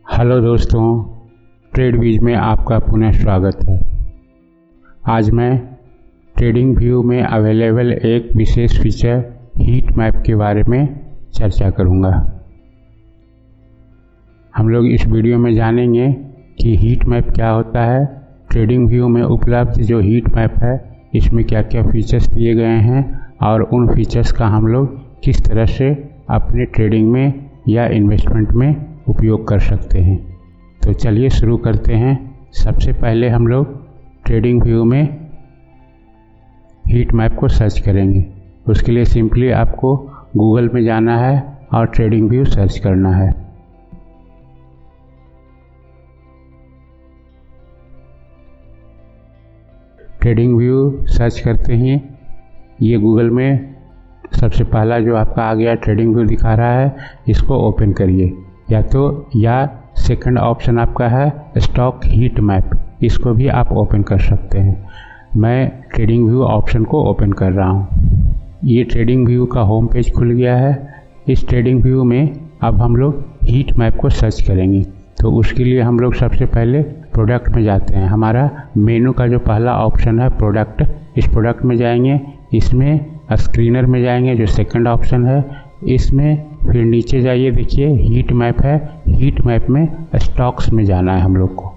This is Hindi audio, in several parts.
हेलो दोस्तों, ट्रेडविज में आपका पुनः स्वागत है। आज मैं ट्रेडिंग व्यू में अवेलेबल एक विशेष फीचर हीट मैप के बारे में चर्चा करूंगा। हम लोग इस वीडियो में जानेंगे कि हीट मैप क्या होता है, ट्रेडिंग व्यू में उपलब्ध जो हीट मैप है इसमें क्या क्या फीचर्स दिए गए हैं और उन फीचर्स का हम लोग किस तरह से अपने ट्रेडिंग में या इन्वेस्टमेंट में उपयोग कर सकते हैं। तो चलिए शुरू करते हैं। सबसे पहले हम लोग ट्रेडिंग व्यू में हीट मैप को सर्च करेंगे। उसके लिए सिंपली आपको गूगल में जाना है और ट्रेडिंग व्यू सर्च करना है। ट्रेडिंग व्यू सर्च करते ही ये गूगल में सबसे पहला जो आपका आ गया ट्रेडिंग व्यू दिखा रहा है, इसको ओपन करिए। या सेकंड ऑप्शन आपका है स्टॉक हीट मैप, इसको भी आप ओपन कर सकते हैं। मैं ट्रेडिंग व्यू ऑप्शन को ओपन कर रहा हूँ। ये ट्रेडिंग व्यू का होम पेज खुल गया है। इस ट्रेडिंग व्यू में अब हम लोग हीट मैप को सर्च करेंगे। तो उसके लिए हम लोग सबसे पहले प्रोडक्ट में जाते हैं। हमारा मेनू का जो पहला ऑप्शन है प्रोडक्ट, इस प्रोडक्ट में जाएंगे। इसमें स्क्रीनर में जाएंगे जो सेकंड ऑप्शन है, इसमें फिर नीचे जाइए, देखिए हीट मैप है। हीट मैप में स्टॉक्स में जाना है हम लोग को।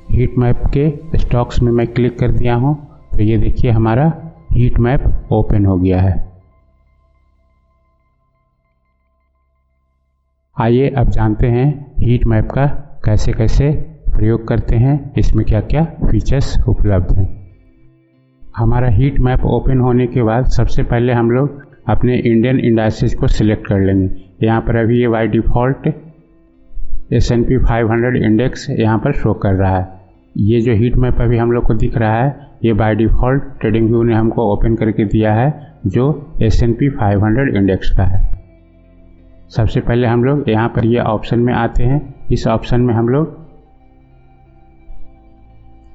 हीट मैप के स्टॉक्स में मैं क्लिक कर दिया हूँ। तो ये देखिए हमारा हीट मैप ओपन हो गया है। आइए अब जानते हैं हीट मैप का कैसे कैसे प्रयोग करते हैं, इसमें क्या क्या फीचर्स उपलब्ध हैं। हमारा हीट मैप ओपन होने के बाद सबसे पहले हम लोग अपने इंडियन इंडाइसेस को सिलेक्ट कर लेंगे। यहाँ पर अभी ये बाय डिफ़ॉल्ट S&P 500 इंडेक्स यहाँ पर शो कर रहा है। ये जो हीट मैप अभी हम लोग को दिख रहा है ये बाय डिफ़ॉल्ट ट्रेडिंग व्यू ने हमको ओपन करके दिया है, जो S&P 500 इंडेक्स का है। सबसे पहले हम लोग यहाँ पर ये ऑप्शन में आते हैं। इस ऑप्शन में हम लोग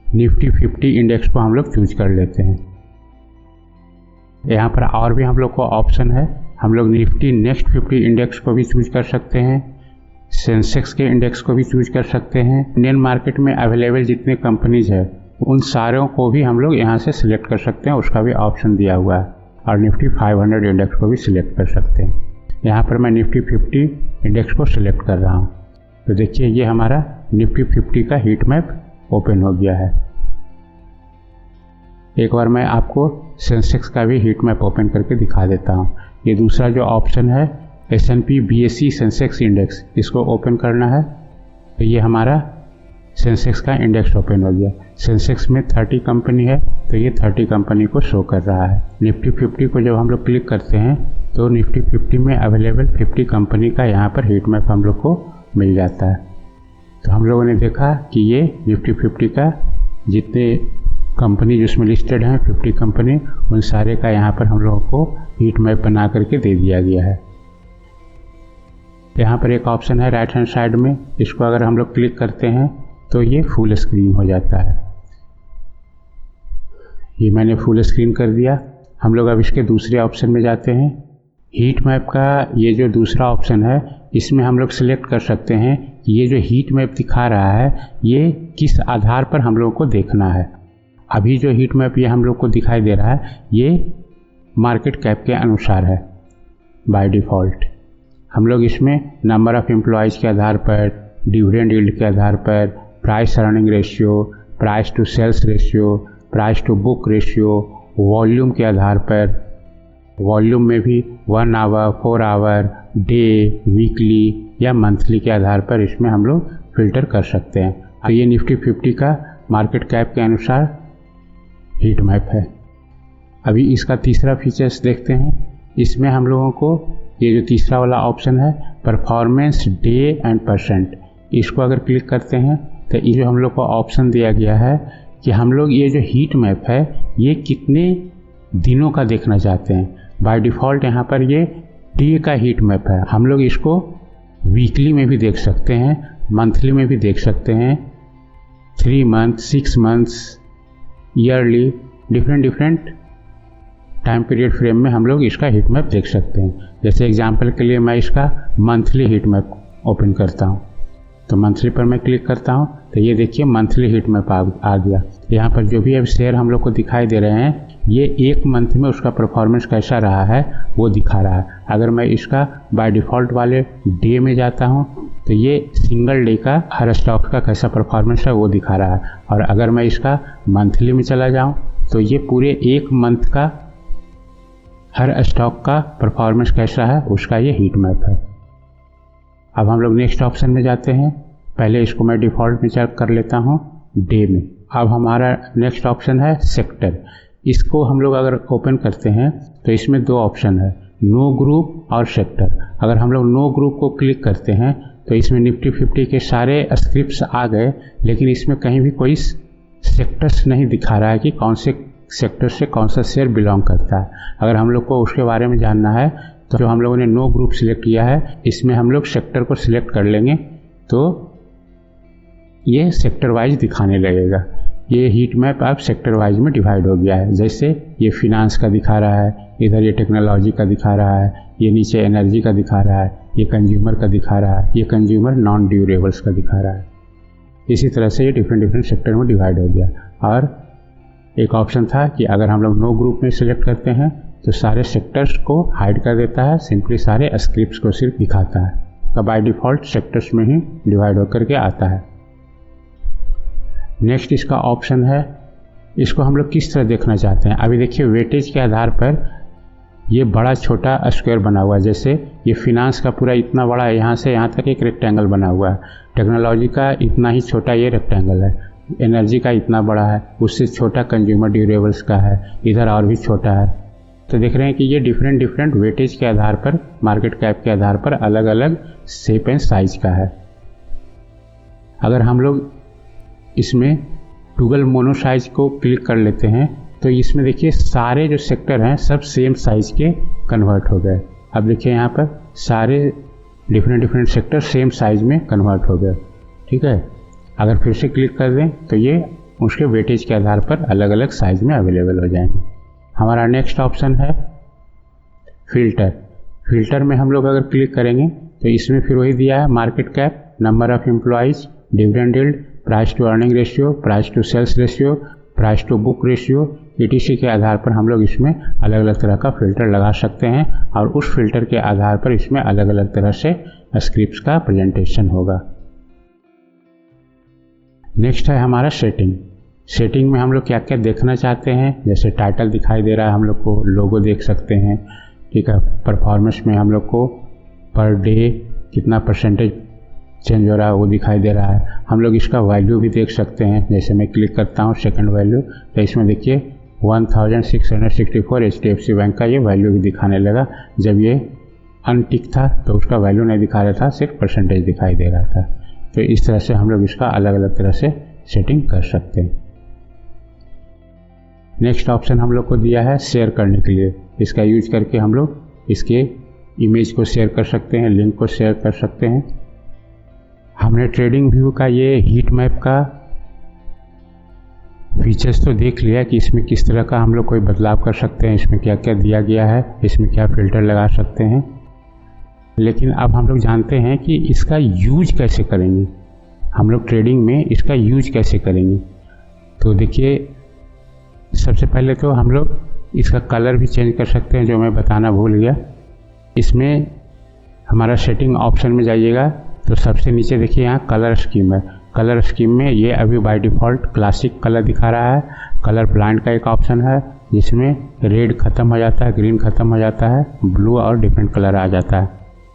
निफ्टी 50 इंडेक्स को हम लोग चूज कर लेते हैं। यहाँ पर और भी हम लोग को ऑप्शन है। हम लोग निफ्टी नेक्स्ट 50 इंडेक्स को भी चूज कर सकते हैं, सेंसेक्स के इंडेक्स को भी चूज कर सकते हैं। इंडियन मार्केट में अवेलेबल जितने कंपनीज है उन सारों को भी हम लोग यहाँ से सिलेक्ट कर सकते हैं, उसका भी ऑप्शन दिया हुआ है। और निफ्टी 500 इंडेक्स को भी सिलेक्ट कर सकते हैं। यहाँ पर मैं निफ्टी 50 इंडेक्स को सिलेक्ट कर रहा हूँ। तो देखिए ये हमारा निफ्टी 50 का हीट मैप ओपन हो गया है। एक बार मैं आपको सेंसेक्स का भी हीट मैप ओपन करके दिखा देता हूँ। ये दूसरा जो ऑप्शन है S&P BSE सेंसेक्स इंडेक्स, इसको ओपन करना है। तो ये हमारा सेंसेक्स का इंडेक्स ओपन हो गया। सेंसेक्स में 30 कंपनी है, तो ये 30 कंपनी को शो कर रहा है। निफ्टी 50 को जब हम लोग क्लिक करते हैं तो निफ्टी 50 में अवेलेबल 50 कंपनी का यहाँ पर हीट मैप हम लोग को मिल जाता है। तो हम लोगों ने देखा कि ये निफ्टी 50 का जितने कंपनी जिसमें लिस्टेड हैं 50 कंपनी, उन सारे का यहाँ पर हम लोगों को हीट मैप बना करके दे दिया गया है। यहाँ पर एक ऑप्शन है राइट हैंड साइड में, इसको अगर हम लोग क्लिक करते हैं तो ये फुल स्क्रीन हो जाता है। ये मैंने फुल स्क्रीन कर दिया। हम लोग अब इसके दूसरे ऑप्शन में जाते हैं। हीट मैप का ये जो दूसरा ऑप्शन है इसमें हम लोग सिलेक्ट कर सकते हैं कि ये जो हीट मैप दिखा रहा है ये किस आधार पर हम लोगों को देखना है। अभी जो हीट मैप ये हम लोग को दिखाई दे रहा है ये मार्केट कैप के अनुसार है बाय डिफ़ॉल्ट। हम लोग इसमें नंबर ऑफ़ एम्प्लॉयज़ के आधार पर, डिविडेंड यील्ड के आधार पर, price earning ratio, price to sales ratio, price to book ratio, volume के आधार पर, वॉल्यूम में भी 1 आवर, 4 आवर, डे, वीकली या मंथली के आधार पर इसमें हम लोग फिल्टर कर सकते हैं। तो ये निफ्टी 50 का मार्केट कैप के अनुसार हीट मैप है। अभी इसका तीसरा फीचर्स देखते हैं। इसमें हम लोगों को ये जो तीसरा वाला ऑप्शन है परफॉर्मेंस डे एंड परसेंट, इसको अगर क्लिक करते हैं तो ये जो हम लोग को ऑप्शन दिया गया है कि हम लोग ये जो हीट मैप है ये कितने दिनों का देखना चाहते हैं। बाय डिफ़ॉल्ट यहाँ पर ये डे का हीट मैप है। हम लोग इसको वीकली में भी देख सकते हैं, मंथली में भी देख सकते हैं, 3 month, 6 months, yearly, different time period frame में हम लोग इसका हीट मैप देख सकते हैं। जैसे एग्जांपल के लिए मैं इसका मंथली हीट मैप ओपन करता हूँ। तो मंथली पर मैं क्लिक करता हूँ तो ये देखिए मंथली हीट मैप आ गया। यहाँ पर जो भी अब शेयर हम लोग को दिखाई दे रहे हैं ये एक मंथ में उसका परफॉर्मेंस कैसा रहा है वो दिखा रहा है। अगर मैं इसका बाय डिफ़ॉल्ट वाले डे में जाता हूँ तो ये सिंगल डे का हर स्टॉक का कैसा परफॉर्मेंस है वो दिखा रहा है। और अगर मैं इसका मंथली में चला जाऊँ तो ये पूरे एक मंथ का हर स्टॉक का परफॉर्मेंस कैसा है उसका ये हीट मैप है। अब हम लोग नेक्स्ट ऑप्शन में जाते हैं। पहले इसको मैं डिफ़ॉल्ट में चेक कर लेता हूँ डे में। अब हमारा नेक्स्ट ऑप्शन है सेक्टर। इसको हम लोग अगर ओपन करते हैं तो इसमें दो ऑप्शन है, नो ग्रुप और सेक्टर। अगर हम लोग नो ग्रुप को क्लिक करते हैं तो इसमें निफ्टी 50 के सारे स्क्रिप्ट्स आ गए, लेकिन इसमें कहीं भी कोई सेक्टर्स नहीं दिखा रहा है कि कौन से सेक्टर से कौन सा शेयर बिलोंग करता है। अगर हम लोग को उसके बारे में जानना है तो जो हम लोगों ने नो ग्रुप सिलेक्ट किया है इसमें हम लोग सेक्टर को सिलेक्ट कर लेंगे तो ये सेक्टर वाइज दिखाने लगेगा। ये हीट मैप अब सेक्टर वाइज में डिवाइड हो गया है। जैसे ये फिनांस का दिखा रहा है, इधर ये टेक्नोलॉजी का दिखा रहा है, ये नीचे एनर्जी का दिखा रहा है, ये कंज्यूमर का दिखा रहा है, ये कंज्यूमर नॉन ड्यूरेबल्स का दिखा रहा है। इसी तरह से ये डिफरेंट सेक्टर में डिवाइड हो गया। और एक ऑप्शन था कि अगर हम लोग नो ग्रुप में सिलेक्ट करते हैं तो सारे सेक्टर्स को हाइड कर देता है, सिंपली सारे स्क्रिप्ट्स को सिर्फ दिखाता है। तो बाय डिफ़ॉल्ट सेक्टर्स में ही डिवाइड होकर के आता है। नेक्स्ट इसका ऑप्शन है, इसको हम लोग किस तरह देखना चाहते हैं। अभी देखिए वेटेज के आधार पर ये बड़ा छोटा स्क्वायर बना हुआ है। जैसे ये फिनांस का पूरा इतना बड़ा है, यहाँ से यहाँ तक एक रेक्टेंगल बना हुआ है। टेक्नोलॉजी का इतना ही छोटा ये रेक्टेंगल है। एनर्जी का इतना बड़ा है, उससे छोटा कंज्यूमर ड्यूरेबल्स का है, इधर और भी छोटा है। तो देख रहे हैं कि ये डिफरेंट वेटेज के आधार पर, मार्केट कैप के आधार पर अलग अलग शेप एंड साइज का है। अगर हम लोग इसमें टूगल मोनो साइज को क्लिक कर लेते हैं तो इसमें देखिए सारे जो सेक्टर हैं सब सेम साइज के कन्वर्ट हो गए। अब देखिए यहाँ पर सारे डिफरेंट सेक्टर सेम साइज में कन्वर्ट हो गए। ठीक है, अगर फिर से क्लिक कर दें तो ये उसके वेटेज के आधार पर अलग अलग साइज में अवेलेबल हो जाएंगे। हमारा नेक्स्ट ऑप्शन है फिल्टर। फिल्टर में हम लोग अगर क्लिक करेंगे तो इसमें फिर वही दिया है, market cap, number of employees, dividend yield, price to earning ratio, price to sales ratio, price to book ratio, ETC के आधार पर हम लोग इसमें अलग अलग तरह का फ़िल्टर लगा सकते हैं और उस फिल्टर के आधार पर इसमें अलग अलग तरह से स्क्रिप्ट्स का प्रेजेंटेशन होगा। नेक्स्ट है हमारा सेटिंग। सेटिंग में हम लोग क्या क्या देखना चाहते हैं, जैसे टाइटल दिखाई दे रहा है, हम लोग को लोगो देख सकते हैं। ठीक है, परफॉर्मेंस में हम लोग को पर डे कितना परसेंटेज चेंज हो रहा है वो दिखाई दे रहा है। हम लोग इसका वैल्यू भी देख सकते हैं। जैसे मैं क्लिक करता हूँ सेकंड वैल्यू तो इसमें देखिए 1664 HDFC बैंक का ये वैल्यू भी दिखाने लगा। जब ये अनटिक था तो उसका वैल्यू नहीं दिखा रहा था, सिर्फ परसेंटेज दिखाई दे रहा था। तो इस तरह से हम लोग इसका अलग अलग तरह से सेटिंग कर सकते हैं। नेक्स्ट ऑप्शन हम लोग को दिया है शेयर करने के लिए। इसका यूज करके हम लोग इसके इमेज को शेयर कर सकते हैं, लिंक को शेयर कर सकते हैं। हमने ट्रेडिंग व्यू का ये हीट मैप का फीचर्स तो देख लिया कि इसमें किस तरह का हम लोग कोई बदलाव कर सकते हैं, इसमें क्या क्या दिया गया है, इसमें क्या फ़िल्टर लगा सकते हैं। लेकिन अब हम लोग जानते हैं कि इसका यूज कैसे करेंगे, हम लोग ट्रेडिंग में इसका यूज कैसे करेंगे। तो देखिए सबसे पहले तो हम लोग इसका कलर भी चेंज कर सकते हैं, जो मैं बताना भूल गया। इसमें हमारा सेटिंग ऑप्शन में जाइएगा तो सबसे नीचे देखिए यहाँ कलर स्कीम है। कलर स्कीम में ये अभी बाय डिफ़ॉल्ट क्लासिक कलर दिखा रहा है। कलर ब्लाइंड का एक ऑप्शन है जिसमें रेड ख़त्म हो जाता है, ग्रीन ख़त्म हो जाता है, ब्लू और डिफरेंट कलर आ जाता है।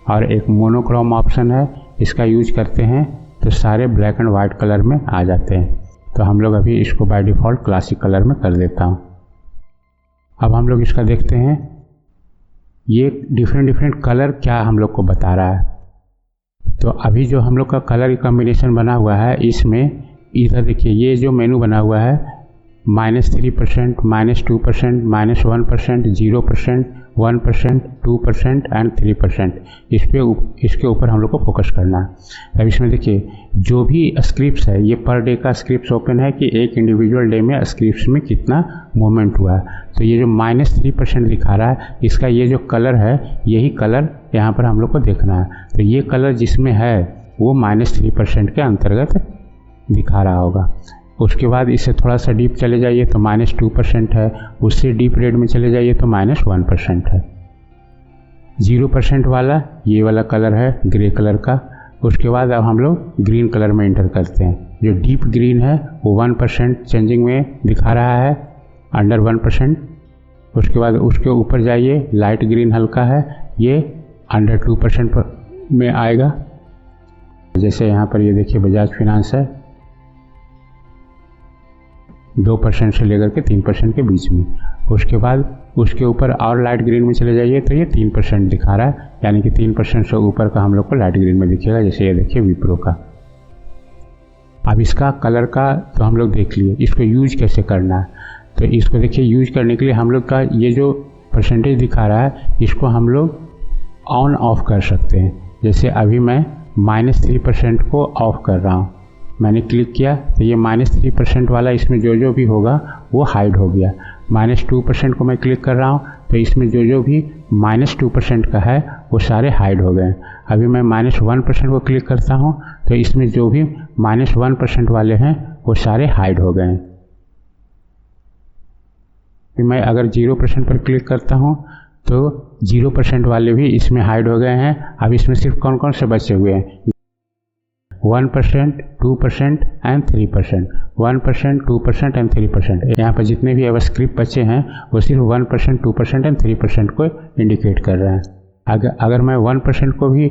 और एक मोनोक्रोम ऑप्शन है, इसका यूज करते हैं तो सारे ब्लैक एंड वाइट कलर में आ जाते हैं। तो हम लोग अभी इसको बाय डिफ़ॉल्ट क्लासिक कलर में कर देता हूँ। अब हम लोग इसका देखते हैं ये डिफरेंट कलर क्या हम लोग को बता रहा है। तो अभी जो हम लोग का कलर कॉम्बिनेशन बना हुआ है इसमें इधर देखिए ये जो मेनू बना हुआ है -3%, -2%, -1%, 0%, 1%, 2% एंड 3%, इसके ऊपर हम लोग को फोकस करना है। अब इसमें देखिए जो भी स्क्रिप्ट्स है ये पर डे का स्क्रिप्ट्स ओपन है कि एक इंडिविजुअल डे में स्क्रिप्ट्स में कितना मूवमेंट हुआ है। तो ये जो -3% दिखा रहा है इसका ये जो कलर है यही कलर यहाँ पर हम लोग को देखना है। तो ये कलर जिसमें है वो -3% के अंतर्गत दिखा रहा होगा। उसके बाद इससे थोड़ा सा डीप चले जाइए तो -2% है, उससे डीप रेड में चले जाइए तो -1% है। 0% वाला ये वाला कलर है ग्रे कलर का। उसके बाद अब हम लोग ग्रीन कलर में एंटर करते हैं। जो डीप ग्रीन है वो 1% चेंजिंग में दिखा रहा है, अंडर 1%। उसके बाद उसके ऊपर जाइए, लाइट ग्रीन हल्का है, ये अंडर 2% में आएगा। जैसे यहाँ पर ये देखिए बजाज फाइनेंस है 2% से लेकर के 3% के बीच में। उसके बाद उसके ऊपर और लाइट ग्रीन में चले जाइए तो ये 3% दिखा रहा है, यानी कि 3% से ऊपर का हम लोग को लाइट ग्रीन में दिखेगा। जैसे ये देखिए विप्रो का। अब इसका कलर का तो हम लोग देख लिए, इसको यूज कैसे करना है। तो इसको देखिए यूज करने के लिए हम लोग का ये जो परसेंटेज दिखा रहा है इसको हम लोग ऑन ऑफ कर सकते हैं। जैसे अभी मैं -3% को ऑफ कर रहा हूँ, मैंने क्लिक किया तो ये -3% वाला इसमें जो जो भी होगा वो हाइड हो गया। -2% को मैं क्लिक कर रहा हूँ तो इसमें जो जो भी -2% का है वो सारे हाइड हो गए। अभी मैं -1% को क्लिक करता हूँ तो इसमें जो भी -1% वाले हैं वो सारे हाइड हो गए। मैं अगर 0% पर क्लिक करता हूँ तो 0% वाले भी इसमें हाइड हो गए हैं। अब इसमें सिर्फ कौन कौन से बचे हुए हैं, 1%, 2% एंड 3%, 1%, 2% एंड 3%। यहाँ पर जितने भी अब स्क्रिप्ट बचे हैं वो सिर्फ 1%, 2% एंड 3% को इंडिकेट कर रहे हैं। अगर मैं 1% को भी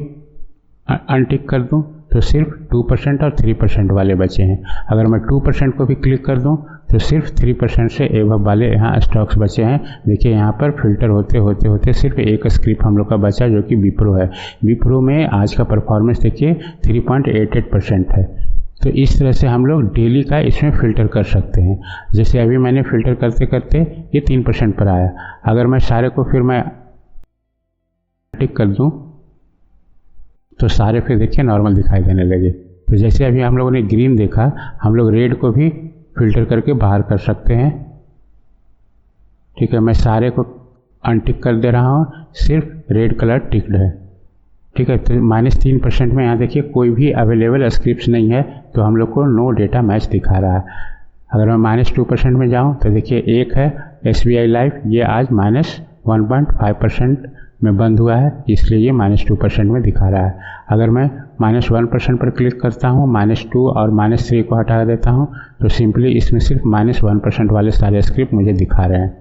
अनटिक कर दूँ तो सिर्फ 2% और 3% वाले बचे हैं। अगर मैं 2% को भी क्लिक कर दूं तो सिर्फ 3% से एवब वाले यहाँ स्टॉक्स बचे हैं। देखिए यहाँ पर फिल्टर होते होते होते सिर्फ एक स्क्रिप्ट हम लोग का बचा जो कि विप्रो है। विप्रो में आज का परफॉर्मेंस देखिए 3.88% है। तो इस तरह से हम लोग डेली का इसमें फ़िल्टर कर सकते हैं। जैसे अभी मैंने फ़िल्टर करते करते ये 3% पर आया। अगर मैं सारे को फिर मैं टिक कर दूँ तो सारे फिर देखिए नॉर्मल दिखाई देने लगे। तो जैसे अभी हम लोगों ने ग्रीन देखा, हम लोग रेड को भी फिल्टर करके बाहर कर सकते हैं। ठीक है, मैं सारे को अनटिक कर दे रहा हूँ, सिर्फ रेड कलर टिक्ड है। ठीक है, तो -3% में यहाँ देखिए कोई भी अवेलेबल स्क्रिप्ट नहीं है तो हम लोग को नो डेटा मैच दिखा रहा है। अगर मैं -2% में जाऊँ तो देखिए एक है SBI लाइफ, ये आज -1.5% में बंद हुआ है, इसलिए ये -2% में दिखा रहा है। अगर मैं -1% पर क्लिक करता हूँ, -2 और -3 को हटा देता हूँ तो सिंपली इसमें सिर्फ -1% वाले सारे स्क्रिप्ट मुझे दिखा रहे हैं।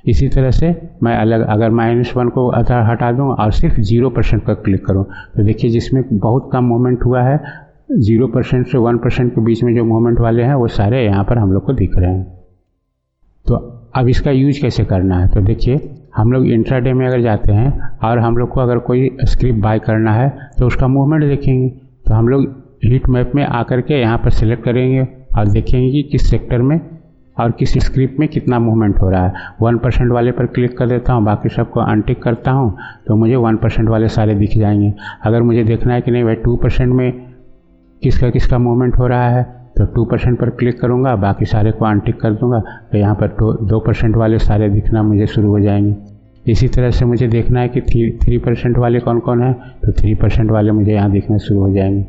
इसी तरह से मैं अगर -1 को हटा दूँ और सिर्फ 0% पर क्लिक करूँ तो देखिए जिसमें बहुत कम मूवमेंट हुआ है, 0% से 1% के बीच में जो मूवमेंट वाले हैं वो सारे यहाँ पर हम लोग को दिख रहे हैं। तो अब इसका यूज कैसे करना है, तो देखिए हम लोग इंट्राडे में अगर जाते हैं और हम लोग को अगर कोई स्क्रिप्ट बाय करना है तो उसका मूवमेंट देखेंगे। तो हम लोग हीट मैप में आकर के यहाँ पर सिलेक्ट करेंगे और देखेंगे कि किस सेक्टर में और किस स्क्रिप्ट में कितना मूवमेंट हो रहा है। 1% वाले पर क्लिक कर देता हूँ, बाकी सबको अनटिक करता हूँ तो मुझे 1% वाले सारे दिख जाएंगे। अगर मुझे देखना है कि नहीं भाई 2% में किसका किसका मूवमेंट हो रहा है तो 2% पर क्लिक करूँगा, बाकी सारे को अनटिक कर दूँगा तो यहाँ पर 2% वाले सारे दिखना मुझे शुरू हो जाएंगे। इसी तरह से मुझे देखना है कि 3% वाले कौन कौन है तो 3% वाले मुझे यहाँ दिखना शुरू हो जाएंगे।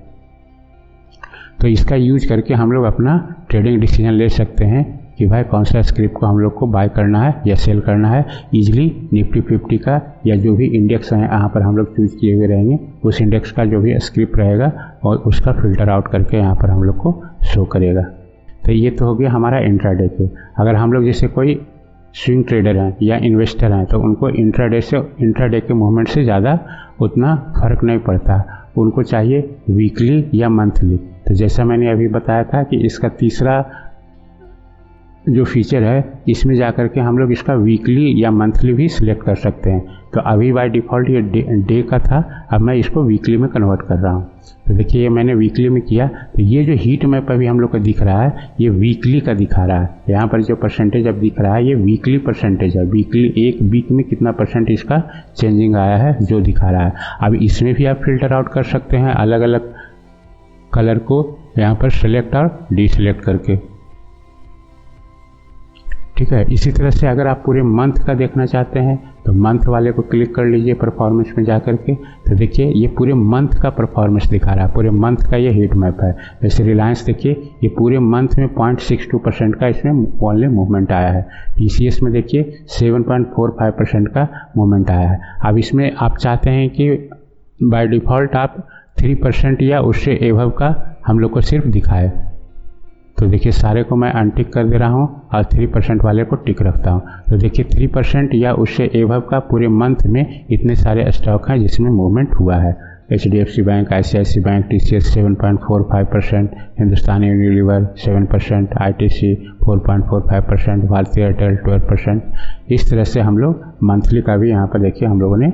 तो इसका यूज करके हम लोग अपना ट्रेडिंग डिसीजन ले सकते हैं कि भाई कौन सा स्क्रिप्ट को हम लोग को बाय करना है या सेल करना है। ईजिली निफ्टी 50 का या जो भी इंडेक्स है यहाँ पर हम लोग चूज किए हुए रहेंगे, उस इंडेक्स का जो भी स्क्रिप्ट रहेगा और उसका फिल्टर आउट करके यहाँ पर हम लोग को शो करेगा। तो ये तो हो गया हमारा इंट्राडे के। अगर हम लोग जैसे कोई स्विंग ट्रेडर हैं या इन्वेस्टर हैं तो उनको इंट्राडे के मूवमेंट से ज़्यादा उतना फ़र्क नहीं पड़ता, उनको चाहिए वीकली या मंथली। तो जैसा मैंने अभी बताया था कि इसका तीसरा जो फीचर है इसमें जाकर के हम लोग इसका वीकली या मंथली भी सिलेक्ट कर सकते हैं। तो अभी बाय डिफ़ॉल्ट ये डे का था, अब मैं इसको वीकली में कन्वर्ट कर रहा हूँ। तो देखिए ये मैंने वीकली में किया तो ये जो हीट मैप अभी हम लोग को दिख रहा है ये वीकली का दिखा रहा है। यहाँ पर जो परसेंटेज अब दिख रहा है ये वीकली परसेंटेज है, वीकली एक वीक में कितना परसेंट इसका चेंजिंग आया है जो दिखा रहा है। अब इसमें भी आप फिल्टर आउट कर सकते हैं अलग अलग कलर को यहाँ पर सिलेक्ट और डिसलेक्ट करके। ठीक है। इसी तरह से अगर आप पूरे मंथ का देखना चाहते हैं तो मंथ वाले को क्लिक कर लीजिए परफॉर्मेंस में जा करके। तो देखिए ये पूरे मंथ का परफॉर्मेंस दिखा रहा है, पूरे मंथ का ये हीट मैप है। जैसे रिलायंस देखिए ये पूरे मंथ में 0.62% का इसमें ओनली मूवमेंट आया है। TCS में देखिए 7.45% का मूवमेंट आया है। अब इसमें आप चाहते हैं कि बाय डिफ़ॉल्ट आप 3% या उससे एबव का हम लोग को सिर्फ दिखाए, तो देखिए सारे को मैं अनटिक कर दे रहा हूँ और 3% वाले को टिक रखता हूँ। तो देखिए 3% या उससे एबव का पूरे मंथ में इतने सारे स्टॉक हैं जिसमें मूवमेंट हुआ है। HDFC bank, ICICI bank, TCS 7.45%, Hindustan Unilever 7%, ITC 4.45%, Bharti Airtel 12%। इस तरह से हम लोग मंथली का भी यहाँ पर देखिए हम लोगों ने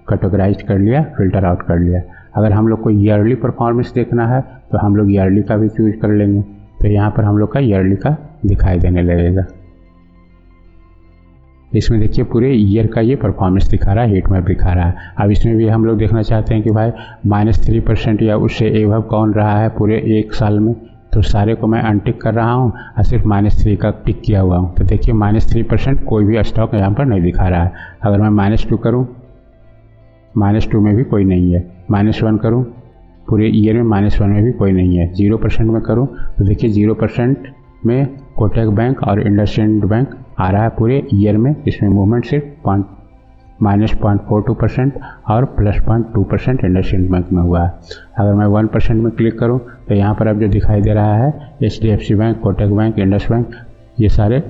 कैटेगराइज कर लिया, फिल्टर आउट कर लिया। अगर हम लोग को ईयरली परफॉर्मेंस देखना है तो हम लोग ईयरली का भी चूज कर लेंगे, तो यहाँ पर हम लोग का ईयरली का दिखाई देने लगेगा। इसमें देखिए पूरे ईयर का ये परफॉर्मेंस दिखा रहा है, हीट मैप दिखा रहा है। अब इसमें भी हम लोग देखना चाहते हैं कि भाई -3% या उससे एबव कौन रहा है पूरे एक साल में, तो सारे को मैं अनटिक कर रहा हूँ और सिर्फ -3 का टिक किया हुआ हूँ। तो देखिए -3% कोई भी स्टॉक यहाँ पर नहीं दिखा रहा है। अगर मैं -2 करूँ, -2 में भी कोई नहीं है। -1 करूँ, पूरे ईयर में -1 में भी कोई नहीं है। 0% में करूँ तो देखिए 0% में कोटक बैंक और इंडसइंड बैंक आ रहा है पूरे ईयर में। इसमें मूवमेंट सिर्फ -0.42% और +0.2% इंडसइंड बैंक में हुआ है। अगर मैं 1% में क्लिक करूँ तो यहाँ पर अब जो दिखाई दे रहा है HDFC bank, Kotak bank, Indus bank, ये सारे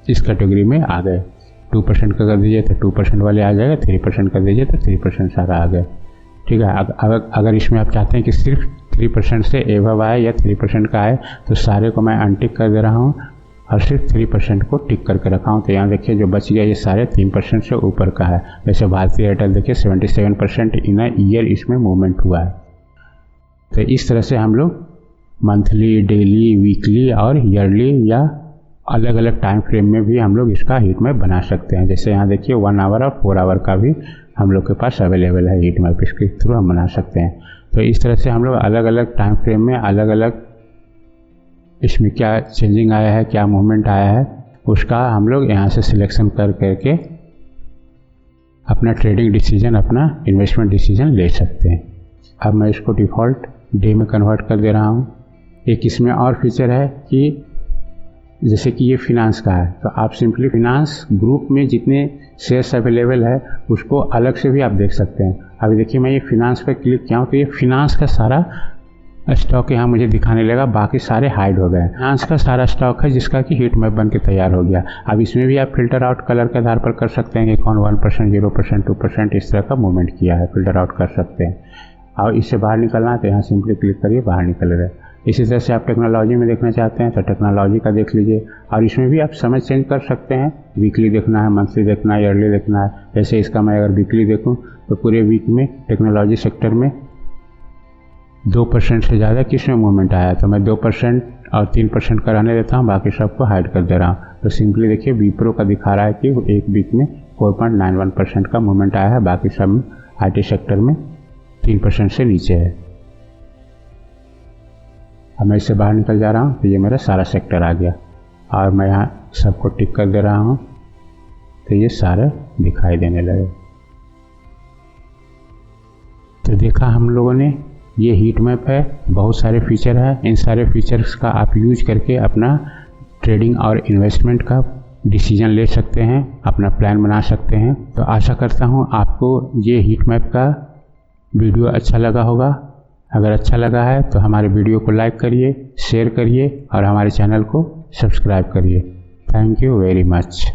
इस कैटेगरी में आ गए। 2% का कर दीजिए तो 2% वाले आ जाएगा, 3% कर दीजिए तो 3% सारा आ गया। ठीक है। अगर इसमें आप चाहते हैं कि सिर्फ 3% से एबव आए या 3% का आए तो सारे को मैं अनटिक कर दे रहा हूँ और सिर्फ 3% को टिक करके रखा हूँ। तो यहाँ देखिए जो बच गया ये सारे 3% से ऊपर का है। जैसे भारती एयरटेल देखिए 77% इन अ ईयर इसमें मूवमेंट हुआ है। तो इस तरह से हम लोग मंथली, डेली, वीकली और ईयरली या अलग अलग टाइम फ्रेम में भी हम लोग इसका हीट मैप बना सकते हैं। जैसे यहाँ देखिए 1 आवर और 4 आवर का भी हम लोग के पास अवेलेबल है हीट मैप, इसके थ्रू हम बना सकते हैं। तो इस तरह से हम लोग अलग अलग टाइम फ्रेम में अलग अलग इसमें क्या चेंजिंग आया है, क्या मूवमेंट आया है, उसका हम लोग यहाँ से सिलेक्शन कर करके अपना ट्रेडिंग डिसीजन, अपना इन्वेस्टमेंट डिसीजन ले सकते हैं। अब मैं इसको डिफ़ॉल्ट डे में कन्वर्ट कर दे रहा हूँ। एक इसमें और फीचर है कि जैसे कि ये फिनांस का है तो आप सिंपली फिनांस ग्रुप में जितने शेयर्स अवेलेबल है उसको अलग से भी आप देख सकते हैं। अभी देखिए मैं ये फिनांस पे क्लिक किया हूँ तो ये फिनांस का सारा स्टॉक यहाँ मुझे दिखाने लगा, बाकी सारे हाइड हो गए। फिनांस का सारा स्टॉक है जिसका कि हीट मैप बन के तैयार हो गया। अब इसमें भी आप फिल्टर आउट कलर के आधार पर कर सकते हैं कि कौन 1%, 0%, 2% इस तरह का मूवमेंट किया है, फिल्टर आउट कर सकते हैं। और इससे बाहर निकलना है तो यहाँ सिंपली क्लिक करिए, बाहर निकल रहा है। इसी तरह से आप टेक्नोलॉजी में देखना चाहते हैं तो टेक्नोलॉजी का देख लीजिए। और इसमें भी आप समय चेंज कर सकते हैं, वीकली देखना है, मंथली देखना है, ईयरली देखना है। जैसे इसका मैं अगर वीकली देखूं तो पूरे वीक में टेक्नोलॉजी सेक्टर में 2% से ज़्यादा किसमें मूवमेंट आया, तो मैं 2% और 3% का रहने देता हूँ, बाकी सबको हाइड कर दे रहा हूँ। तो सिंपली देखिए विप्रो का दिखा रहा है कि एक वीक में 4.91% का मूवमेंट आया है, बाकी सब IT सेक्टर में 3% से नीचे है। अब मैं इससे बाहर निकल जा रहा हूँ तो ये मेरा सारा सेक्टर आ गया और मैं यहाँ सबको टिक कर दे रहा हूँ तो ये सारे दिखाई देने लगे। तो देखा हम लोगों ने, ये हीट मैप है, बहुत सारे फीचर है। इन सारे फीचर्स का आप यूज करके अपना ट्रेडिंग और इन्वेस्टमेंट का डिसीजन ले सकते हैं, अपना प्लान बना सकते हैं। तो आशा करता हूँ आपको ये हीट मैप का वीडियो अच्छा लगा होगा। अगर अच्छा लगा है तो हमारे वीडियो को लाइक करिए, शेयर करिए और हमारे चैनल को सब्सक्राइब करिए। Thank you very much.